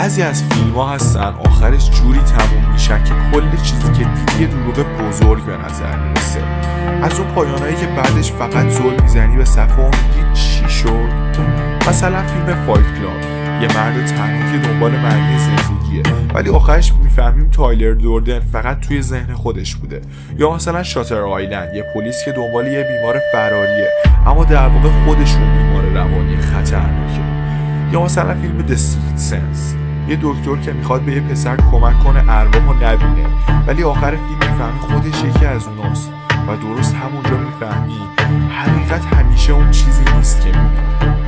بعضی از فیلم ها هستن آخرش جوری تموم میشن که کل چیزی که دیدی یه دروغ بزرگ به نظر میرسه. از اون پایانایی که بعدش فقط زل میزنی به صفحه و میگی چی شد. مثلا فیلم فایت کلاب، یه مرد تنهایی که دنبال معنی زندگیه ولی آخرش میفهمیم تایلر دوردن فقط توی ذهن خودش بوده. یا مثلا شاتر آیلند، یه پلیس که دنبال یه بیمار فراریه اما در واقع خودشون بیمار روانی خطرناکه. یا مثلا فیلم The Sixth Sense، یه دکتر که میخواد به یه پسر کمک کنه ارواحو نبینه ولی آخر فیلم میفهمی خودش یکی از اوناست و درست همونجا میفهمی حقیقت همیشه اون چیزی نیست که میبینی.